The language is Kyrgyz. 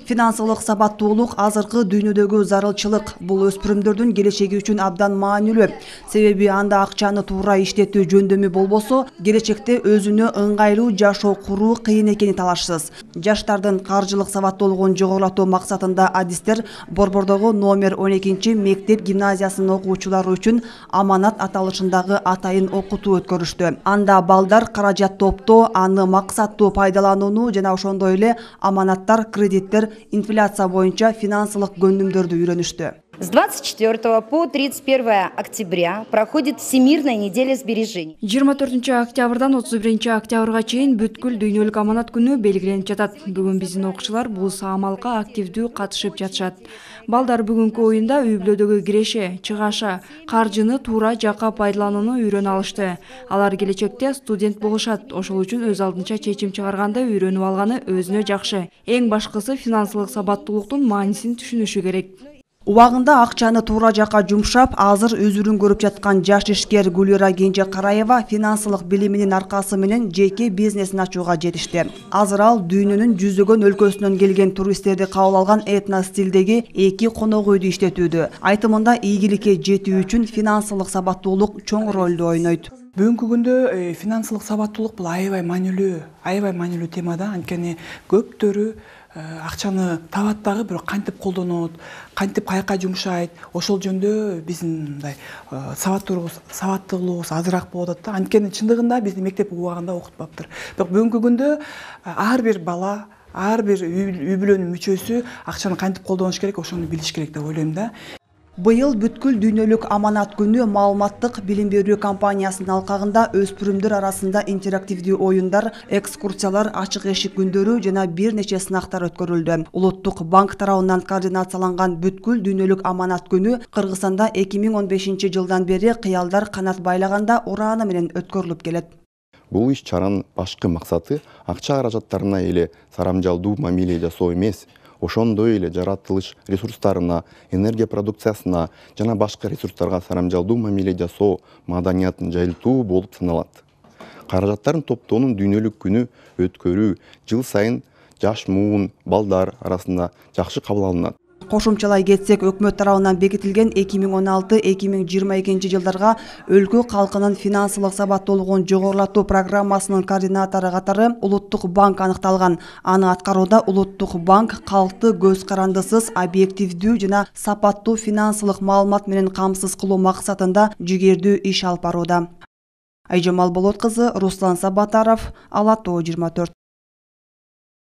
Финансылык сабаттуулук азыркы дүйнөдөгү зарылчылык. Бул өспүрүмдөрдүн келечеги үчүн абдан маанилүү. Себеби анда акчаны туура иштетүү жөндөмү болбосо, келечекте өзүнө ыңгайлуу жашоо куруу кыйын экени талашсыз. Жаштардын каржылык сабаттуулугун жогорулатуу максатында адистер Борбордогу номер 12 мектеп гимназиясынын окуучулары үчүн аманат аталышындагы атайын окутуу өткөрүштү. Анда балдар каражат топтоо, аны максаттуу пайдаланууну жана ошондой эле аманаттар, кредиттер, инфляция боюнча финансылык көндүмдөрдү үйрөнүштү. С 24 по 31 октября проходит Всемирная неделя сбережений. 24 октябрдан 31 октябрга чейин бүткүл дүйнөлүк аманат күнү белгиленип жатат. Бүгүн биздин окуучулар бул саамалга активдүү катышып жатышат. Балдар бүгүнкү оюнда үй бүлөдөгү киреше, чыгаша, каржыны туура жакка пайдаланууну үйрөнүп алышты. Алар келечекте студент болушат, ошол үчүн өз алдынча чечим чыгарганда үйрөнүп алганы өзүнө жакшы. Эң башкысы финансылык сабаттуулуктун маанисин түшүнүшү керек. Убагында акчаны туура жакка жумшап, азыр өзүрүн көрүп жаткан жаш ишкер Гүлира Кенжекараева финансылык билиминин аркасы менен жеке бизнесин ачууга жетишти. Азыр ал дүйнөнүн жүздөгөн өлкөсүнөн келген туристтерди кабыл алган этно стилдеги 2 конок үйдү иштетүүдө. Айтымында ийгиликке жетүү үчүн финансылык сабаттуулук чоң ролду ойнойт. Бүгүнкү күндө финансылык сабаттуулук бул аябай маанилүү тема да. Анткени көптөрү акчаны табат дагы, бирок кантип колдонот, кантип каяка жумшайт, ошол жөндө биздин мындай сабаттуулугубуз азыраак болуп атат да. Анткени чындыгында бизди мектеп убагында окутпаптыр. Бирок бүгүнкү күндө ар бир бала, ар бир үй бүлөнүн мүчөсү акчаны кантип колдонуш керек, ошону билиш керек деп ойлойм да. Быйыл бүткүл дүйнөлүк аманат күнү маалыматтык билим берүү компаниясынын алкагында өспүрүмдөр арасында интерактивдүү оюндар, экскурсиялар, ачык эшик күндөрү жана бир нече сынактар өткөрүлдү. Улуттук банк тарабынан координацияланган бүткүл дүйнөлүк аманат күнү Кыргызстанда 2015 жылдан бери кыялдар канат байлаганда урааны менен өткөрүлүп келет. Бул иш-чаранын башкы максаты акча каражаттарына эле сарамжалдуу мамиле жасоо эмес, ошондой эле жаратылыш ресурстарына, энергия продукциясына жана башка ресурстарга сарамжалдуу мамиле жасоо маданиятын жайылтуу болуп саналат. Каражаттарын топтоонун дүйнөлүк күнү өткөрүү жыл сайын жаш муун балдар арасында жакшы кабыл алынат. Кошумчалай кетсек, өкмөт тарабынан бекитилген 2016-2022 жылдарга өлкө калкынын финансылык сабаттуулугун жогорулатуу программасынын координатору катары Улуттук банк аныкталган. Аны аткарууда Улуттук банк калкты көз карандысыз, объективдүү жана сапаттуу финансылык маалымат менен камсыз кылуу максатында жигердүү иш алып барууда. Айжамал Болот кызы, Руслан Сабатаров, Ала Тоо 24.